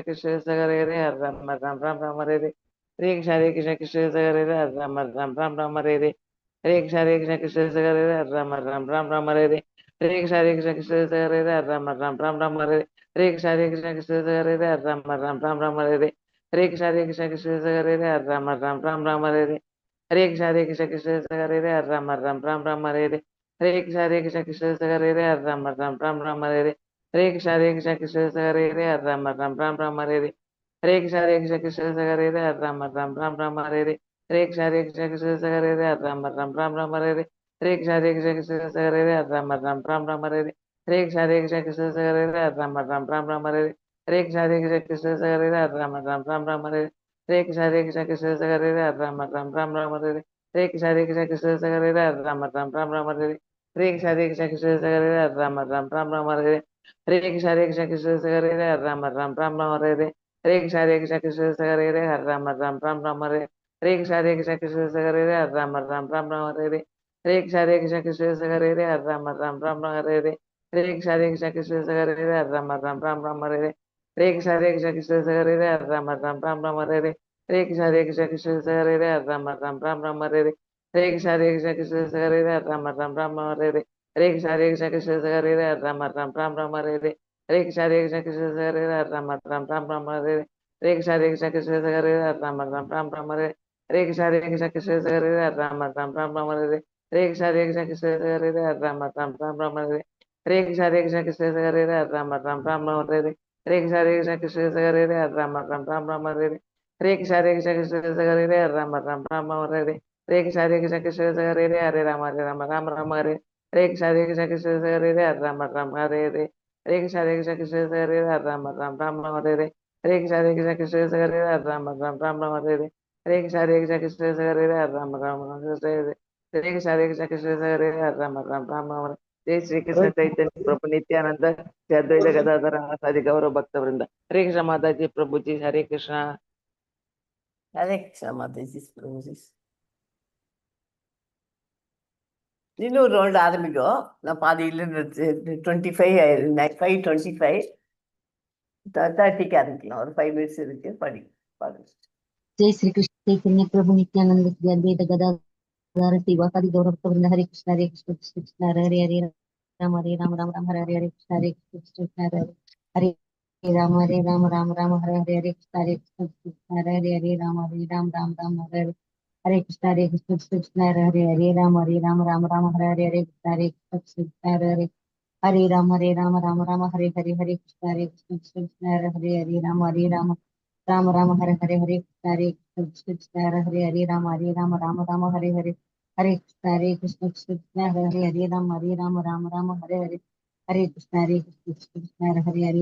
Krishna Hare Hare Hare Ram Ram Ram Ram Hare Hare Hare Krishna Krishna Hare Hare Hare Ram Ram Ram Ram Hare Hare Hare Krishna Krishna Hare Hare Hare Ram Ram Ram Ram Hare Hare Hare Krishna Krishna Hare Hare Hare Ram Ram Ram Ram Hare Hare Hare Krishna Krishna Hare Hare Hare Ram Ram Ram Ram Hare Hare Hare Krishna Krishna Hare Hare Hare Ram Ram Ram Ram Hare Hare Hare Krishna Krishna Hare Hare Hare Ram Ram Ram Ram Hare Hare Hare Krishna Krishna Hare Hare Hare Ram Ram Ram Ram Hare Hare Hare Krishna Krishna Hare Hare Hare Ram Ram Ram Ram Hare Hare Hare Krishna Krishna Hare Hare Hare Ram Ram Ram Ram Hare Hare Hare Krishna Krishna Hare Hare Hare Ram Ram Ram Ram Hare Hare Hare Krishna Krishna Hare Hare Hare Ram Ram Ram Ram Hare Hare Hare Krishna Krishna Hare Hare Hare Ram Ram Ram Ram Hare Hare Hare Krishna Krishna Hare Hare Hare Ram Ram Ram Ram Hare Hare Hare Krishna Krishna Hare Hare Hare Ram Ram Ram Ram Hare Hare Hare Krishna Krishna Hare Hare Hare Ram Ram Ram Ram Hare Hare Hare Krishna Krishna Hare Hare Hare Ram Ram Ram Ram Hare Hare Hare Krishna Krishna Hare Hare Ram Ram Ram Ram Hare Hare Hare Krishna Krishna Hare Hare Ram Ram Ram Ram Hare Hare Hare Krishna Krishna Hare Hare Ram Ram Ram Ram Hare Hare Hare Krishna Krishna Hare Hare Ram Ram Ram Ram Hare Hare Hare Krishna Krishna Hare Hare Ram Ram Ram Ram Hare Hare Hare Krishna Krishna Hare Hare Ram Ram Ram Ram Hare Hare Hare Krishna Krishna Hare Hare Ram Ram Ram Ram Hare Hare Hare Krishna Krishna Hare Hare Ram Ram Ram Ram Hare Hare Hare Krishna Krishna Hare Hare Ram Ram Ram Ram Hare Hare Hare Krishna Krishna Hare Hare Ram Ram Ram Ram Hare Hare Hare Krishna Krishna Hare Hare Ram Ram Ram Ram Hare Hare Hare Krishna Krishna Hare Hare Ram Ram Ram Ram Hare Hare Hare Krishna Krishna Hare Hare Ram Ram Ram Ram Hare Hare Hare Krishna Krishna Hare Hare Ram Ram Ram Ram Hare Hare Hare Krishna Krishna Hare Hare Ram Ram Ram Ram Hare Hare Hare Krishna Krishna Hare Hare Ram Ram Ram Hare Hare Hare Krishna Krishna Hare Hare Hare Ram Ram Ram Hare Hare Krishna Krishna Hare Hare Ram Ram Hare Hare Hare Krishna Krishna Hare Hare Ram Ram Ram Hare Hare Hare Krishna Krishna Hare Hare Ram Ram Ram Hare Hare Hare Krishna Krishna Hare Hare Ram Ram Hare Hare Hare Krishna Krishna Hare Hare Ram Ram Hare जय श्री कृष्ण चैतन्य प्रभु नित्यानंद जय अद्वैत गदाधर आदि गौरव भक्त वृंद हरे कृष्ण माता जी प्रभु जी Hare Krishna Hare Krishna, Mataji's Prabhuji. இன்னொரு ரவுண்ட் ஆரம்பிக்கும். நான் பாதியில் 25 5:25 30க்கு ஆரம்பிக்கலாம். ஒரு 5 minutes இருக்கு. பாருங்க. जय श्री कृष्ण चैतन्य प्रभु नित्यानंद श्री अद्वैत गदाधर शिवासादि गौरव भक्त वृंद हरे कृष्ण कृष्ण कृष्ण हरे हरे हरे राम राम राम हरे हरे हरे कृष्ण कृष्ण कृष्ण हरे हरे हरे राम राम हरे हरे हरे कृष्ण कृष्ण हरे हरे राम राम हरे हरे हरे कृष्ण कृष्ण हरे हरे राम राम हरे हरे हरे कृष्ण कृष्ण हरे हरे राम राम हरे हरे हरे कृष्ण कृष्ण हरे राम हरे हरे हरे कृष्ण कृष्ण हरे राम हरे कृष्ण कृष्ण हरे राम हरे हरे हरे कृष्ण राम हरे हरे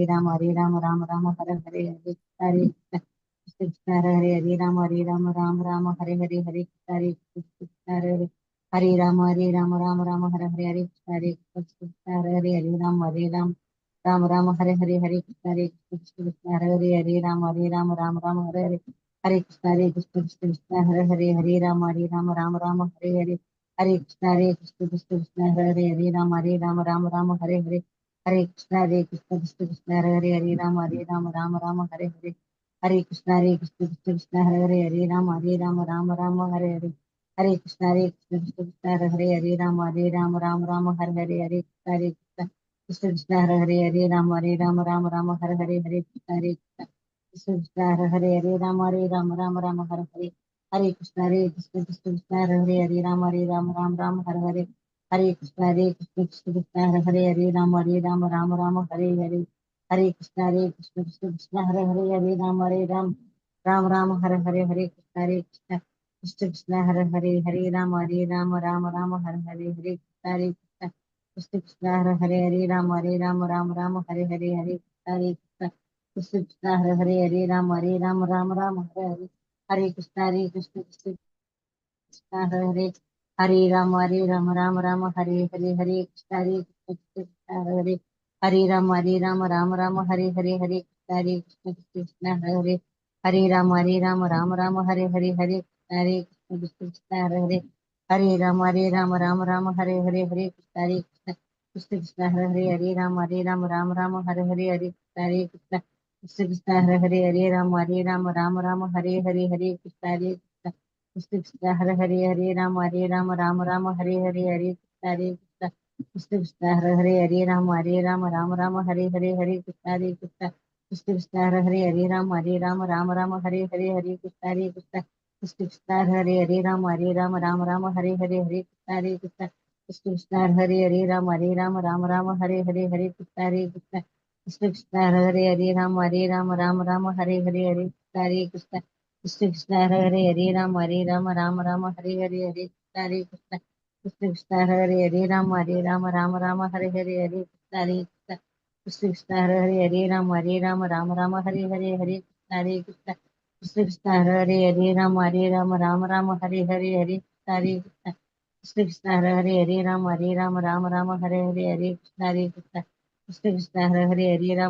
हरे कृष्ण हरे राम हरे हरे हरे कृष्ण हरे राम हरे हरे हरे कृष्ण राम हरे हरे हरे कृष्ण हरे राम हरे हरे हरे कृष्ण हरे राम हरे हरे हरे कृष्ण राम हरे हरे हरे कृष्ण हरे राम हरे हरे हरे कृष्ण हरे राम हरे हरे हरे कृष्ण हरे राम हरे हरे हरे कृष्ण हरे राम हरे हरे हरे कृष्ण हरे राम हरे हरे हरे कृष्ण हरे राम हरे हरे हरे कृष्ण हरे राम हरे हरे हरे कृष्ण हरे राम हरे हरे कृष्ण हरे राम हरे हरे हरे कृष्ण हरे राम हरे हरे हरे कृष्ण हरे राम हरे हरे हरे कृष्ण हरे राम हरे हरे हरे कृष्ण हरे राम हरे हरे हरे कृष्ण हरे राम हरे हरे हरे कृष्ण हरे राम हरे हरे हरे कृष्ण कृष्ण हरे राम हरे हरे हरे कृष्ण कृष्ण कृष्ण हरे हरे हरे राम राम राम हरे हरे हरे कृष्ण हरे कृष्ण कृष्ण कृष्ण हरे हरे हरे राम राम हरे हरे हरे कृष्ण हरे कृष्ण कृष्ण कृष्ण हरे हरे राम राम हरे हरे कृष्ण हरे कृष्ण कृष्ण कृष्ण हरे हरे राम हरे हरे कृष्ण हरे कृष्ण कृष्ण कृष्ण हरे हरे राम हरे हरे कृष्ण हरे कृष्ण कृष्ण कृष्ण हरे हरे राम हरे हरे कृष्ण हरे कृष्ण कृष्ण कृष्ण हरे राम हरे हरे कृष्ण कृष्ण कृष्ण हरे राम हरे हरे कृष्ण कृष्ण कृष्ण हरे राम हरे हरे कृष्ण हरे कृष्ण कृष्ण कृष्ण हरे राम हरे कृष्ण हरे कृष्ण कृष्ण कृष्ण हरे राम हरे कृष्ण कृष्ण कृष्ण हरे राम हरे कृष्ण हरे कृष्ण कृष्ण कृष्ण हरे राम हरे कृष्ण हरे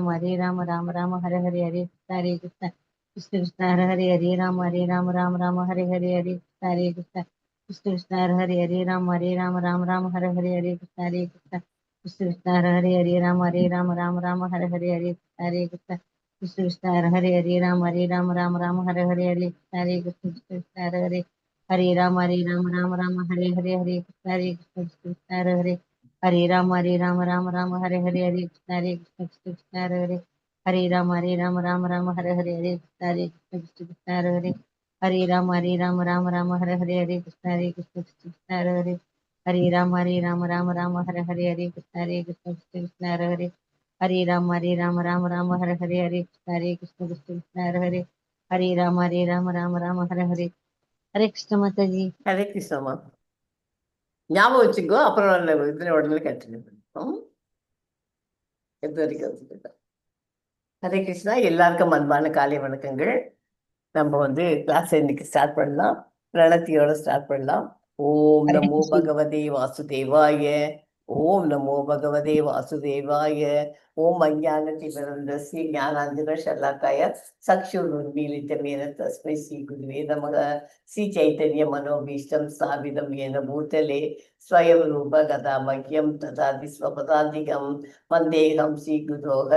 कृष्ण कृष्ण कृष्ण हरे राम हरे कृष्ण हरे कृष्ण कृष्ण कृष्ण हरे राम हरे कृष्ण हरे कृष्ण कृष्ण कृष्ण हरे राम हरे कृष्ण हरे कृष्ण कृष्ण कृष्ण हरे राम हरे कृष्ण हरे कृष्ण कृष्ण कृष्ण हरे राम हरे कृष्ण हरे कृष्ण कृष्ण हरे राम हरे कृष्ण हरे कृष्ण कृष्ण हरे राम हरे कृष्ण हरे कृष्ण कृष्ण हरे कृष्ण हरे कृष्ण कृष्ण हरे राम हरे कृष्ण हरे कृष्ण कृष्ण हरे राम हरे कृष्ण हरे कृष्ण कृष्ण हरे हरे कृष्ण माता जी। ஹரே கிருஷ்ணம்மா. ஞாபகம் வச்சுக்கோ, அப்புறம் இதில் உடனே கண்டினியூ பண்ணுவோம். எது வரைக்கும் வச்சுக்கிட்டோம். ஹரே கிருஷ்ணா. எல்லாருக்கும் அன்பான காலை வணக்கங்கள். நம்ம கிளாஸ் இன்னைக்கு ஸ்டார்ட் பண்ணலாம். பிரணத்தியோட ஸ்டார்ட் பண்ணலாம். ஓம் हरे நமோ कृष्ण பகவதே வாசுதேவாய. ஓம் நமோ பகவதே வாசுதேவாய. ஓம் அஞ்ஞானதிமிரந்தஸ்ய ஞானாஞ்சனசலாக்காய சக்ஷுருன்மீலிதமேன தஸ்மை ஸ்ரீ குருவே நமக. ஸ்ரீ சைத்தன்ய மனோபீஷ்டம் ஸ்தாபிதம் ஏன பூதலே ஸ்வயம் ரூப கதா மஹ்யம் ததாதி ஸ்வபதாந்திகம் வந்தேகம் ஸ்ரீகுரோக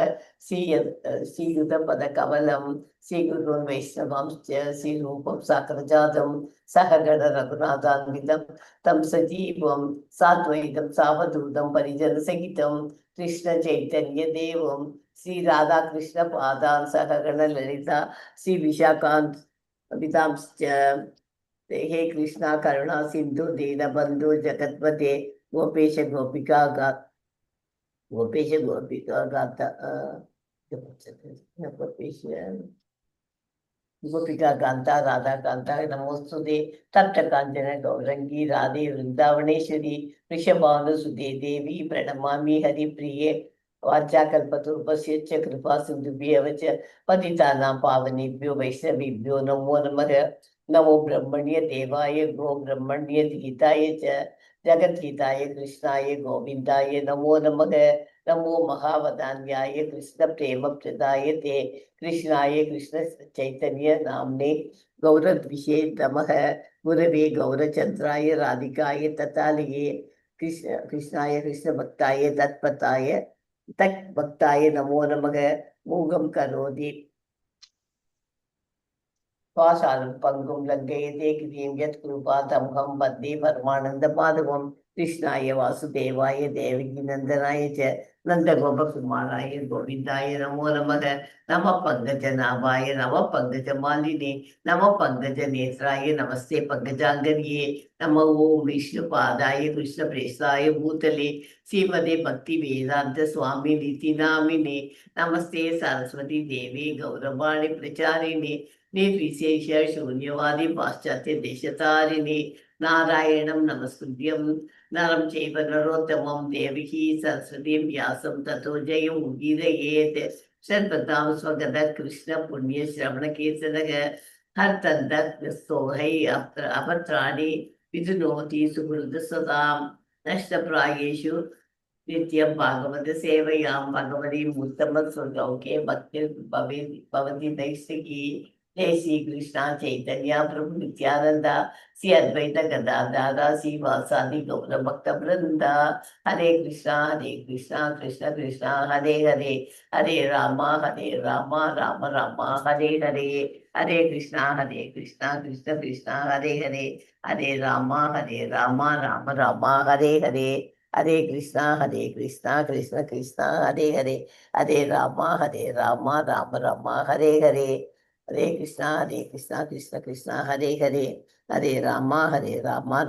ஸ்ரீயுத பத கமலம் ஸ்ரீகுருன் வைஷ்ணவாம்ஸ்ச ஸ்ரீரூபம் சாகரஜாதம் சககண ரகுநாதான்விதம் தம் சஜீவம் சாத்வைதம் சாவதூதம் பரிஜன சகிதம் கிருஷ்ண சைத்தன்ய தேவம் ஸ்ரீ ராதா கிருஷ்ண பாதான் சககண லலிதா ஸ்ரீ விஷாகாந்த் விதாம்ஸ்ச. हे कृष्णा करुणा सिंधु दीनबंधु जगतपते गोपेश गोपिका गोपेश गोपिका गाता गोपेश गोपिका कांता राधा कांता नमोस्तुते तप्त कांचन गौरंगी राधे वृंदावनेश्वरी वृषभानुसुते देवी प्रणमामि हरिप्रिये. वाचाकल्पतरुपस्य च कृपा सिन्धुभ्येव च पतितानां पावनेभ्यो वैष्णवेभ्यो नमो नमः. नमो ब्रह्मण्य देवाय गो ब्रह्मण्य गीताय च जगद्गीताय कृष्णाय गोविन्दाय नमो नमः. नमो महावदान्याय कृष्ण प्रेम प्रदाय ते कृष्णाय कृष्ण चैतन्य नाम्ने गौरद्विषे नमः. गुरवे गौरचंद्राय राधिकाय ततालये कृष्णाय कृष्ण भक्ताय तत्पताय तत्भक्ताय नमो नमः. मूगं करोति पाशालं पंगुं लङ्घयते गिरिं यत्कृपातमहं वन्दे परमानन्दमाधवं. कृष्णाय वासुदेवाय देवकीनन्दनाय च नन्दगोपकुमाराय गोविन्दाय नमो नमः. नमः पङ्कजनाभाय नमः पङ्कजमालिने नमः पङ्कजनेत्राय नमस्ते पङ्कजाङ्गर्ये. नमः ॐ विष्णुपादाय कृष्णप्रेष्ठाय भूतले श्रीमते भक्तिवेदान्त स्वामिनिति नामिने. नमस्ते सरस्वती देवी गौरवाणी प्रचारिणे निर्विशेष शून्यवादी पाश्चात्य देशतारिणे. नारायणं नमस्कृत्यं नरं चैव नरोत्तमं देवकी सरस्वतीं व्यासं ततो जयमुदीरयेत्. सर्वतां स्वगतः कृष्ण पुण्यश्रवणकीर्तनः हर तन्दोहै अपत्राणि विधुनोति सुहृदसतां. नष्टप्रायेषु नित्यं भागवत सेवयां भगवतीम् उत्तमस्वलोके भक्तिर्भवति नैष्ठिकी. जय श्री कृष्णा चैतन्य प्रभु नित्यानंदा श्री अद्वैत गदाधर श्रीवासादि गौर भक्त वृंदा। हरे कृष्णा कृष्ण कृष्णा हरे हरे, हरे राम राम राम हरे हरे। हरे कृष्णा कृष्ण कृष्णा हरे हरे, हरे राम राम राम हरे हरे। हरे कृष्णा कृष्ण कृष्णा हरे हरे, हरे राम राम राम हरे हरे। हरे कृष्णा कृष्ण कृष्ण हरे हरे, हरे राम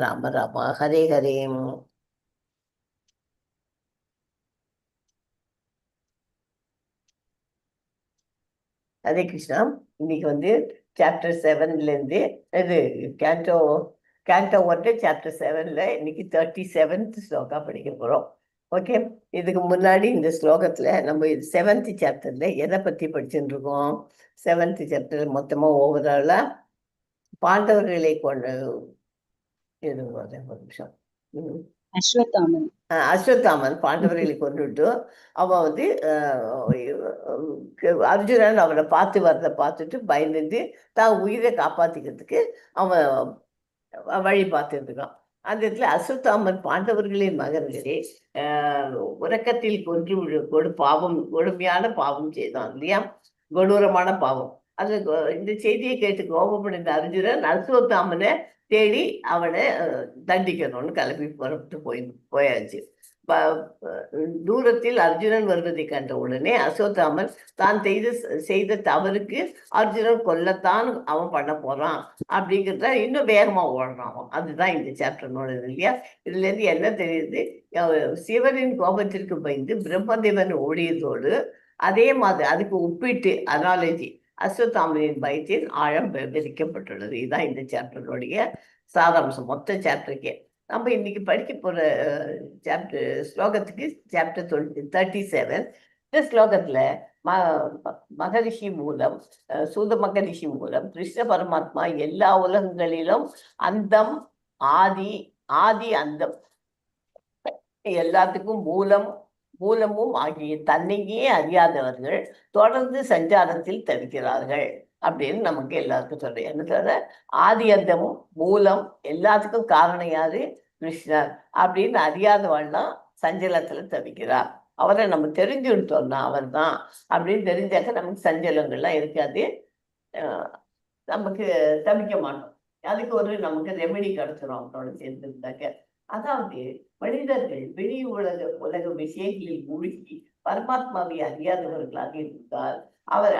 राम राम हरे हरे। ஹரே கிருஷ்ணா. இன்னைக்கு வந்து சாப்டர் 7ல இருந்து இது கேண்டோ 1 சாப்டர் 7ல இன்னைக்கு 37th ஸ்லோகா படிக்க போறோம். ஓகே, இதுக்கு முன்னாடி இந்த ஸ்லோகத்துல நம்ம 7th சாப்டர்ல எதை பத்தி படிச்சுட்டு இருக்கோம்? 7th சாப்டர் மொத்தமா ஓவராலா பாண்டவர்களை கொண்ட ஒரு நிமிஷம். அஸ்வத்தாமன் பாண்டவர்களை கொண்டுட்டு அவன் வந்து அர்ஜுனன் அவனை பார்த்து வரத பார்த்துட்டு பயந்துட்டு தான் உயிரை காப்பாத்திக்கிறதுக்கு அவன் வழி பார்த்துட்டு இருக்கான். அந்த இடத்துல அஸ்வத்தாமன் பாண்டவர்களின் மகன்களே உறக்கத்தில் கொன்று பாவம் கொடுமையான பாவம் செய்தான் இல்லையா, கொடூரமான பாவம். அது இந்த செய்தியை கேட்டு கோபப்படைந்த அர்ஜுனன் அஸ்வத்தாமனை தேடி அவனை தண்டிக்கணும்னு கிளம்பி புறப்பட்டு போயாச்சு. தூரத்தில் அர்ஜுனன் வருவதை கண்ட உடனே அஸ்வத்தாமன் தான் செய்த தவறுக்கு அர்ஜுனன் கொல்லத்தான் அவன் பண்ண போறான் அப்படிங்கிறத இன்னும் வேகமா ஓடுறான். அதுதான் இந்த சாப்டர்னோட இல்லையா. இதுல இருந்து என்ன தெரியுது? சிவனின் கோபத்திற்கு பயந்து பிரம்மதேவன் ஓடியதோடு அதே மாதிரி அதுக்கு ஒப்பிட்டு அனாலஜி அஸ்வத்தாமனின் பயத்தின் ஆழம் விவரிக்கப்பட்டுள்ளது. இதுதான் இந்த சாப்டருடைய சாராம்சம், மொத்த சாப்டருக்கே. நம்ம இன்னைக்கு படிக்க போற சாப்டர் ஸ்லோகத்துக்கு சாப்டர் 37. இந்த ஸ்லோகத்துல மகரிஷி மூலம் சூத மகரிஷி மூலம் கிருஷ்ண பரமாத்மா எல்லா உலகங்களிலும் அந்தம் ஆதி அந்தம் எல்லாத்துக்கும் மூலமும் ஆகிய தன்னையே அறியாதவர்கள் தொடர்ந்து சஞ்சாரத்தில் தவிக்கிறார்கள் அப்படின்னு நமக்கு எல்லாருக்கும் சொல்றேன். என்ன சொல்ற? ஆதி அந்தமும் மூலம் எல்லாத்துக்கும் காரணம் யாரு? கிருஷ்ணர் அப்படின்னு அறியாதவள்லாம் சஞ்சலத்துல தவிக்கிறார். அவரை நம்ம தெரிஞ்சுட்டோம்னா அவர் தான் அப்படின்னு தெரிஞ்சாக்க நமக்கு சஞ்சலங்கள்லாம் இருக்காது, நமக்கு தவிக்க மாட்டோம். அதுக்கு ஒரு நமக்கு ரெமெடி கிடைச்சிடும் அவரோட சேர்ந்துருந்தாக்க. அதாவது மனிதர்கள் வெளி உலக விஷயங்களில் மூழ்கி பரமாத்மாவை அறியாதவர்களாக இருந்தால்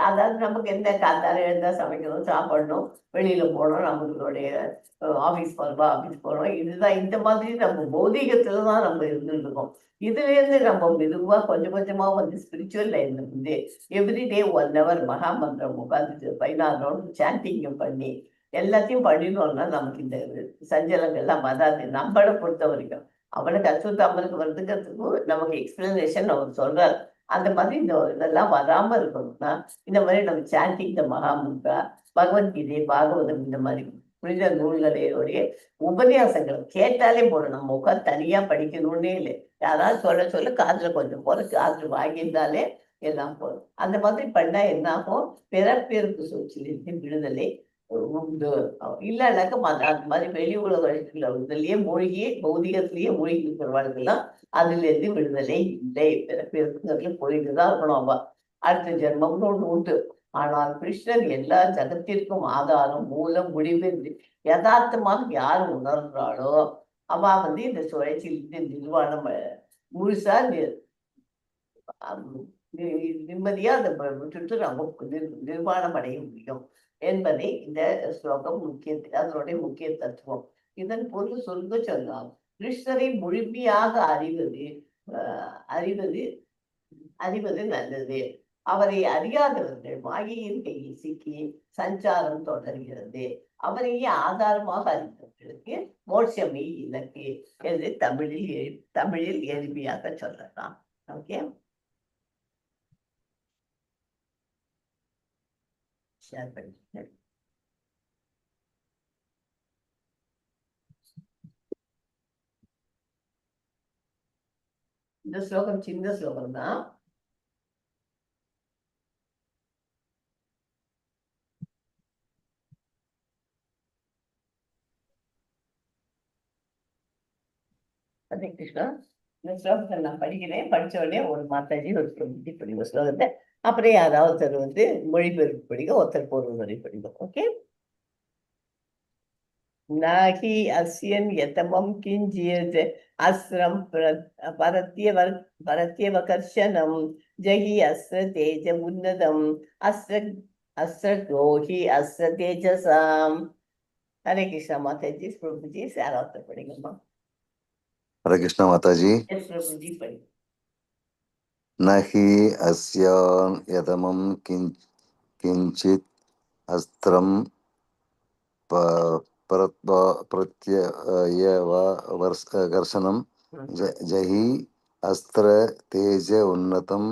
அதாவது நமக்கு என்ன காத்தால எழுந்தா சமைக்கணும், சாப்பிடணும், வெளியில போனோம், நம்மளுடைய ஆபீஸ் போறோம், இதுதான். இந்த மாதிரி நம்ம பௌதீகத்துலதான் நம்ம இருந்துட்டு இருக்கோம். இதுல இருந்து நம்ம மெதுவா கொஞ்சம் கொஞ்சமா வந்து ஸ்பிரிச்சுவல் லைன்ல இருந்து எவ்ரிடே 1 hour மகாமந்திரம் உட்காந்துட்டு 16 ரவுண்ட் சாண்டிங்கும் பண்ணி எல்லாத்தையும் பண்ணினோம்னா நமக்கு இந்த சஞ்சலங்கள்லாம் வராது. நம்மளை பொறுத்த வரைக்கும். அவனுக்கு அஸ்வத்தாமனுக்கு வருதுங்கிறதுக்கும் நமக்கு எக்ஸ்பிளனேஷன் அவர் சொல்றாரு. அந்த மாதிரி இதெல்லாம் வராம இருக்கணும்னா இந்த மாதிரி நம்ம சாண்டிங், இந்த மகாமந்திரா, பகவத்கீதை, பாகவதம், இந்த மாதிரி புனித நூல்களுடைய உபன்யாசங்கள் கேட்டாலே போதும். நம்ம உட்காந்து தனியா படிக்கணும்னே இல்லை. யாராவது சொல்ல காதுல கொஞ்சம் போற காதுல வாங்கியிருந்தாலே எல்லாம் போதும். அந்த மாதிரி பண்ணா என்ன ஆகும்? பிறப்பிறப்பு சூழ்ச்சியிலிருந்து விடுதலை உண்டு. இல்லைனாக்க அந்த மாதிரி வெளி உலகத்துல இதுலயே மூழ்கி பௌதிகத்திலேயே மூழ்கி இருக்கிறவர்களுக்கெல்லாம் அதுல இருந்து விடுதலை இல்லை. பிறப்பிறப்புங்கிறதுல போயிட்டுதான் இருக்கணும். அவ அடுத்த ஜென்மம்னு ஒண்ணு உண்டு. ஆனால் கிருஷ்ணன் எல்லா ஜகத்திற்கும் ஆதாரம், மூலம், முடிவு யதார்த்தமாக யார் உணர்றாளோ அவ வந்து இந்த சுழற்சியிலிருந்து நிர்வாணம் முழுசா நிம்மதியா அதை விட்டுட்டு நம்ம நிர்வாணம் அடைய முடியும் என்பதை இந்த ஸ்லோகம் அதனுடைய முக்கிய தத்துவம். இதன் பொருள் சொன்னால் கிருஷ்ணரை முழுமையாக அறிவது நல்லது. அவரை அறியாதவர்கள் மாயையின் கையில் சிக்கி சஞ்சாரம் தொடர்கிறது. அவரையே ஆதாரமாக அறிந்தவர்களுக்கு மோட்சமே இலக்கு என்று தமிழில் எளிமையாக சொல்லலாம். ஓகே, ஷேர் பண்ணி இந்த ஸ்லோகம் சின்ன ஸ்லோகம் தான். ஹரே கிருஷ்ணா. இந்த ஸ்லோகத்தை நான் படிக்கிறேன். படிச்ச உடனே ஒரு மாதாஜி ஒரு பிரபுஜி படிங்க ஸ்லோகத்தை. அப்புறம் யாராவது ஒருத்தர் வந்து மொழிபெயர்ப்பு படிங்க, ஒருத்தர் பொருள் வரை படிங்க. ஓகே. நாகி அஸ்யன் யதமம் கிஞ்சித் அஸ்ரம் பரத்யவகர்ஷனம் ஜகி அஸ்ர தேஜ உன்னதம் அஸ்ரோஹி அஸ்ர தேஜசாம். ஹரே கிருஷ்ணா மாதாஜி. பிரபுஜி யாராவது படிங்கம்மா. हरे कृष्णा माता जी. எஸ் பிரபுஜி படி. नहि अस्या यदमं किंचित अस्त्रं प्रत्ययवर्षनं जहि अस्त्र तेज उन्नतम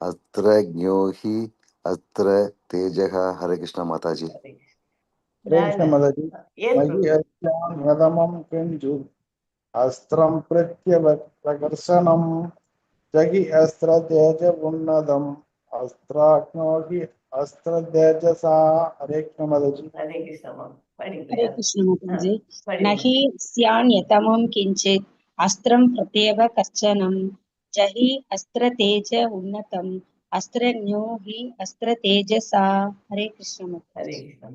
अस्त्र ज्ञोहि अस्त्र तेजः. हरे कृष्णा माता जी. हरे कृष्ण माता जी. எஸ் मयि अस्यां यदमं किञ्चित् अस्त्रं प्रत्यवर्षनं जगि अस्त्र तेज उन्नतम् अस्त्राग्नोहि अस्त्र तेजसा. हरे कृष्ण माता जी. ஹரே கிருஷ்ணா படிங்க. हरे कृष्ण माताजी. படிங்க. नहि स्यान्यतमं किञ्चित् अस्त्रं प्रत्येव कश्चनं जहि अस्त्रतेज उन्नतम् अस्त्रज्ञो हि अस्त्रतेजसा. हरे कृष्ण ஹரே माताजी. கிருஷ்ணா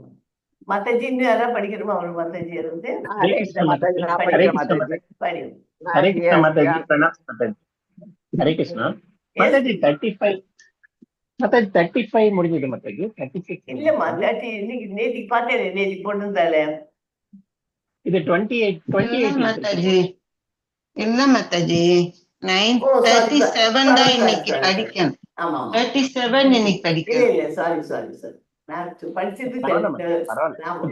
மாதாஜி. இன்னும் யாராவது படிக்கணுமா? அவரு மாதாஜி இருந்து ஹரே கிருஷ்ண மாதாஜி. நான் ஹரே படிக்கிறேன் கிருஷ்ண மாதாஜி. படி. हरे कृष्ण माताजी. நாகி प्रणाम माताजी. हरे कृष्ण माताजी. 35 माताजी 35 முடிஞ்சது மாதாஜி. 36 இல்லம்மா 30 இன்னைக்கு நேத்திக்கு பார்த்தேன். நேத்திக்கு போட்டிருந்தாலே இது 28 மாதாஜி இல்ல மாதாஜி ஓ, sorry, 37 தான் இன்னைக்கு sorry. படிக்கணும். ஆமா ஆமா 37 இன்னைக்கு இல்ல படிக்கணும். இல்ல சாரி நான் படிச்சது பரவாயில்ல.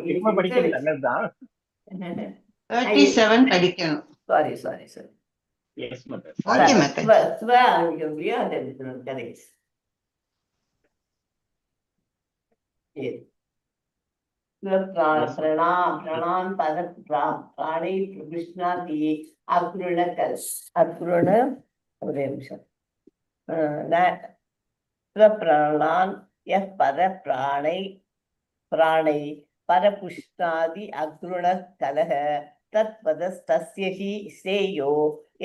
திரும்ப படிக்கிறது நல்லதுதான். 37 படிக்கணும். சாரி எஸ் மாதாஜி. ஓகே மாதாஜி. சிவா ஆரம்பிக்க முடியும். அந்த கதை பிரணான் பத பிராணை கிருஷ்ணாதி அக்ருண ஒரே நிமிஷம். பிராணான் பத பிராணை பரபுஷ்ணாதி அக்ருண கலக தத்வதஸ்தஸ்ய ஹி ஸ்ரேயோ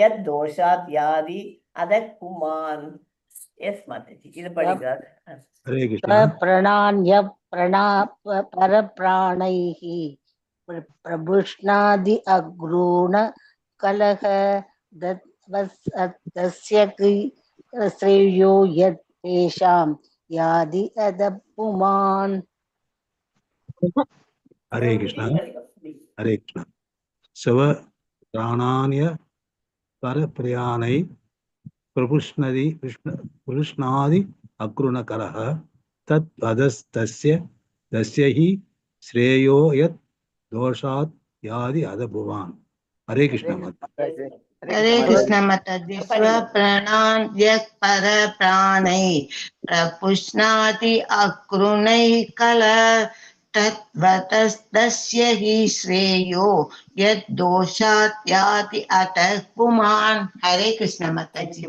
யத் தோஷாத் யாதி அதக்குமான். எஸ் மாதாஜி இது படிக்கிறார். हरे कृष्ण. प्रणान्य परप्राणैः प्रभुष्णादि अग्रूण कलह तस्य श्रेयो यत् तेषां यादि अदपुमान्. हरे कृष्ण. हरे कृष्ण. शव प्राणान्य परप्राणै प्रपुष्णादि अग्रुणकलः तत् अधस्तस्य तस्य हि श्रेयो यत् दोषात् यादि अदभुवान्. हरे कृष्ण माताजी. हरे कृष्ण माताजी. स्वप्राणान्य परप्राणै प्रपुष्णाति अक्रुणै कलः तद्वतस्तस्य हि श्रेयो यत् दोषात् याति अतः पुमान्. हरे कृष्ण माताजी.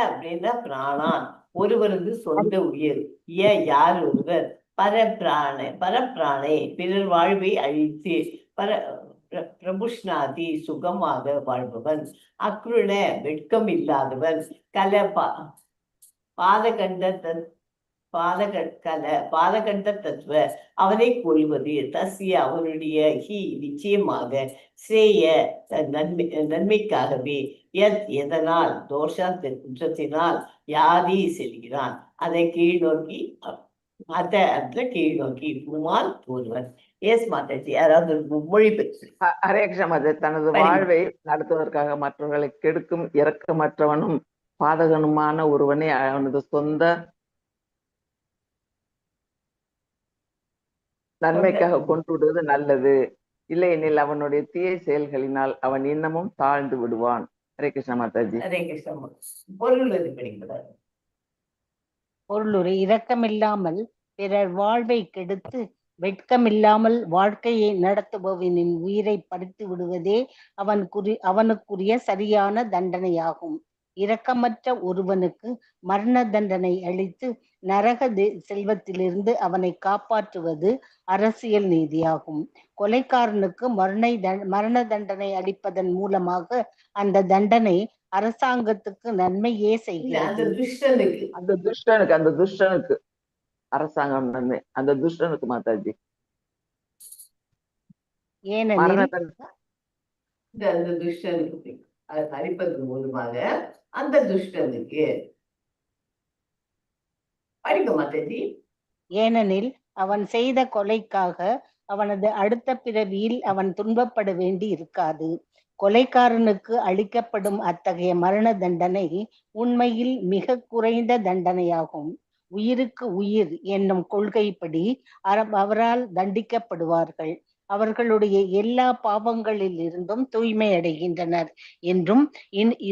அப்படின்னா பிராணான் ஒருவரது சொந்த உயிர். யார் ஒருவர் பரப்பிராணை பிறர் வாழ்வை அழித்து பிரபுஷ்ணாதி சுகமாக வாழ்பவன் அக்ருண வெட்கம் இல்லாதவன் கல பாதகண்ட தத்துவ அவனை கொள்வது தசிய அவனுடைய ஹி நிச்சயமாக ஸ்ரேய நன்மைக்காகவே எதனால் குற்றத்தினால் யாதி செல்கிறான் அதை கீழ்நோக்கி புமான் ஒருவன். எஸ் மாதாஜி யாராவது மொழி பெற்று. ஹரே கிருஷ்ண மாதாஜி. தனது வாழ்வை நடத்துவதற்காக மற்றவர்களை கெடுக்கும் இரக்கமற்றவனும் பாதகனுமான ஒருவனை அவனது சொந்த நன்மைக்காக கொண்டு விடுவது நல்லது. இல்லையெனில் அவனுடைய தீய செயல்களினால் அவன் இன்னமும் தாழ்ந்து விடுவான். ஹரே கிருஷ்ண மாதாஜி. ஹரே கிருஷ்ணா. பொருள் படிக்கிறார். பொருளுரை இரக்கமில்லாமல் பிறர் வாழ்வை கெடுத்து வெட்கமில்லாமல் வாழ்க்கையை நடத்துபவனின் உயிரை பறித்து விடுவதே அவனுக்குரிய சரியான தண்டனையாகும். இரக்கமற்ற ஒருவனுக்கு மரண தண்டனை அளித்து நரக செல்வத்திலிருந்து அவனை காப்பாற்றுவது அரசியல் நீதியாகும். கொலைக்காரனுக்கு மரண தண்டனை அளிப்பதன் மூலமாக அந்த தண்டனை அரசாங்கத்துக்கு நன்மையே செய்கிறது. அந்த துஷ்டனுக்கு அரசாங்கம் நன்மை, அந்த துஷ்டனுக்கு மாதாஜி. ஏனெனில் அந்த துஷ்டனுக்கு அழிப்பதன் மூலமாக அந்த துஷ்டனுக்கு படிக்க மாதாஜி. ஏனெனில் அவன் செய்த கொலைக்காக அவனது அடுத்த பிறவியில் அவன் துன்பப்பட வேண்டி இருக்காது. கொலைக்காரனுக்கு அளிக்கப்படும் அத்தகைய மரண தண்டனை உண்மையில் மிக குறைந்த தண்டனையாகும். உயிருக்கு உயிர் என்னும் கொள்கைப்படி அவரால் தண்டிக்கப்படுவார்கள். அவர்களுடைய எல்லா பாவங்களில் இருந்தும் தூய்மை அடைகின்றனர் என்றும்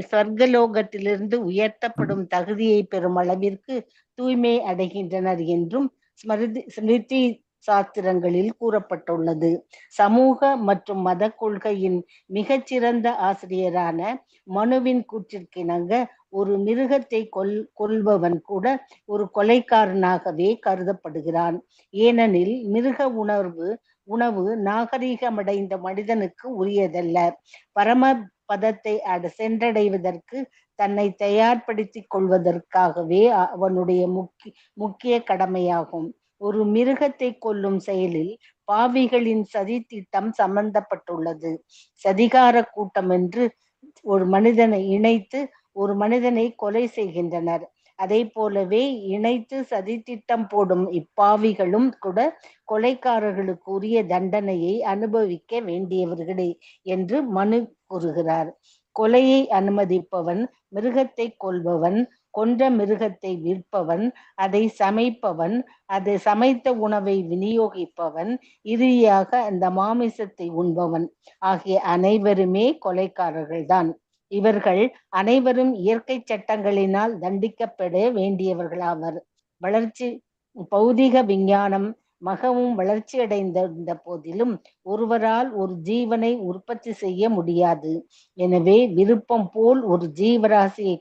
சொர்க்கலோகத்திலிருந்து உயர்த்தப்படும் தகுதியை பெறும் அளவிற்கு தூய்மை அடைகின்றனர் என்றும் ஸ்மிருதி சாஸ்திரங்களில் கூறப்பட்டுள்ளது. சமூக மற்றும் மத கொள்கையின் மிகச்சிறந்த ஆசிரியரான மனுவின் கூற்றிற்கிணங்க ஒரு மிருகத்தை கொல்பவன் கூட ஒரு கொலைக்காரனாகவே கருதப்படுகிறான். ஏனெனில் மிருக உணவு நாகரீகமடைந்த மனிதனுக்கு உரியதல்ல. பரமபதத்தை சென்றடைவதற்கு தன்னை தயார்படுத்திக் கொள்வதற்காகவே அவனுடைய முக்கிய கடமையாகும். ஒரு மிருகத்தை கொல்லும் செயலில் பாவிகளின் சதி திட்டம் சம்பந்தப்பட்டுள்ளது. சதிகார கூட்டம் என்று ஒரு மனிதனை இணைத்து ஒரு மனிதனை கொலை செய்கின்றனர். அதை போலவே இணைத்து சதி திட்டம் போடும் இப்பாவிகளும் கூட கொலைக்காரர்களுக்கு உரிய தண்டனையை அனுபவிக்க வேண்டியவர்களே என்று மனு கூறுகிறார். கொலையை அனுமதிப்பவன், மிருகத்தை கொல்பவன், கொன்ற மிருகத்தை விற்பவன், அதை சமைப்பவன், அதை சமைத்த உணவை விநியோகிப்பவன், இறுதியாக அந்த மாமிசத்தை உண்பவன் ஆகிய அனைவருமே கொலைக்காரர்கள்தான். இவர்கள் அனைவரும் இயற்கை சட்டங்களினால் தண்டிக்கப்பட வேண்டியவர்களாவர். பௌதிக விஞ்ஞானம் மிகவும் வளர்ச்சி அடைந்த போதிலும் ஒருவரால் ஒரு ஜீவனை உற்பத்தி செய்ய முடியாது. எனவே விருப்பம் போல் ஒரு ஜீவராசியை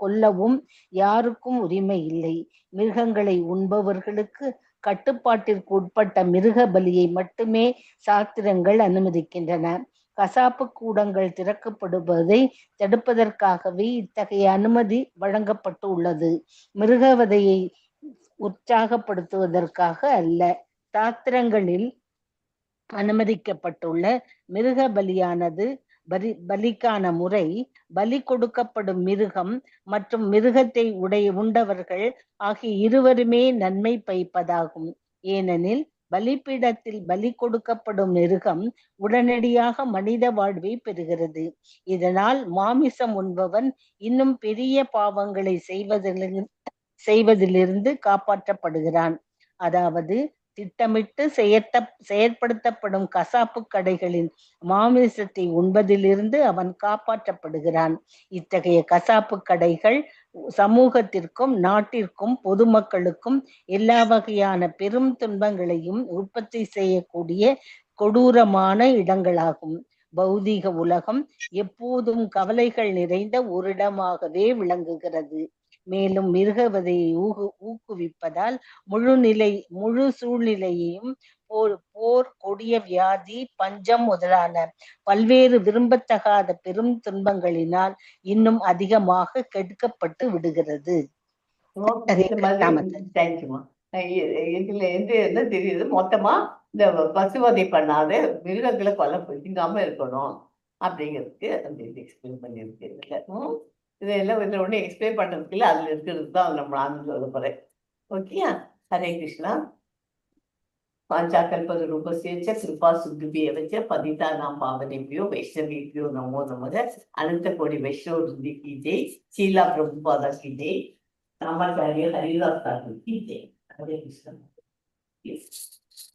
கொல்லவும் யாருக்கும் உரிமை இல்லை. மிருகங்களை உண்பவர்களுக்கு கட்டுப்பாட்டிற்கு உட்பட்ட மிருக பலியை மட்டுமே சாஸ்திரங்கள் அனுமதிக்கின்றன. கசாப்பு கூடங்கள் திறக்கப்படுவதை தடுப்பதற்காகவே இத்தகைய அனுமதி வழங்கப்பட்டு உள்ளது. மிருகவதையை உற்சாகப்படுத்துவதற்காக அல்ல. சாஸ்திரங்களில் அனுமதிக்கப்பட்டுள்ள மிருக பலியானது பலிக்கான முறை, பலி கொடுக்கப்படும் மிருகம் மற்றும் மிருகத்தை உண்டவர்கள் ஆகிய இருவருமே நன்மை பயப்பதாகும். ஏனெனில் பலிபீடத்தில் பலி கொடுக்கப்படும் மிருகம் உடனடியாக மனித வாழ்வை பெறுகிறது. இதனால் மாமிசம் உண்பவன் இன்னும் பெரிய பாவங்களை செய்வதிலிருந்து காப்பாற்றப்படுகிறான். அதாவது திட்டமிட்டு செயற்படுத்தப்படும் கசாப்பு கடைகளின் மாமிசத்தை உண்பதிலிருந்து அவன் காப்பாற்றப்படுகிறான். இத்தகைய கசாப்பு கடைகள் சமூகத்திற்கும் நாட்டிற்கும் பொதுமக்களுக்கும் எல்லா வகையான பெரும் துன்பங்களையும் உற்பத்தி செய்யக்கூடிய கொடூரமான இடங்களாகும். பௌதீக உலகம் எப்போதும் கவலைகள் நிறைந்த ஒரு இடமாகவே விளங்குகிறது. மேலும் மிருகவதையை ஊக்குவிப்பதால் முழு சூழ்நிலையையும் போர், கொடிய வியாதி, பஞ்சம் முதலான பல்வேறு விரும்பத்தகாத பெரும் துன்பங்களினால் இன்னும் அதிகமாக கெடுக்கப்பட்டு விடுகிறது. தேங்க்யூமா. இதுல என்ன தெரியுது, மொத்தமா இந்த பசுவதை பண்ணாத மிருகங்களை கொலை பிடிக்காம இருக்கணும் அப்படிங்கிறதுக்கு அந்த இது எக்ஸ்பிளைன் பண்ணியிருக்கு. இதெல்லாம் இதில் ஒன்றும் எக்ஸ்பிளைன் பண்ணுறதுக்கு இல்லை, அதில் இருக்கிறது தான் நம்ம நான் சொல்ல போகிறேன். ஓகேயா? ஹரே கிருஷ்ணா. पांचाकल्पतरूपस्य च कृपा सिद्धिभ्येव च पतितानां पावनेभ्यो वैष्णवेभ्यो नमो नमः। अनंत कोटि वैष्णव वृंद की जय। शीला प्रभुपाद की जय। रामाचार्य हरिदास ठाकुर की जय। हरे कृष्ण।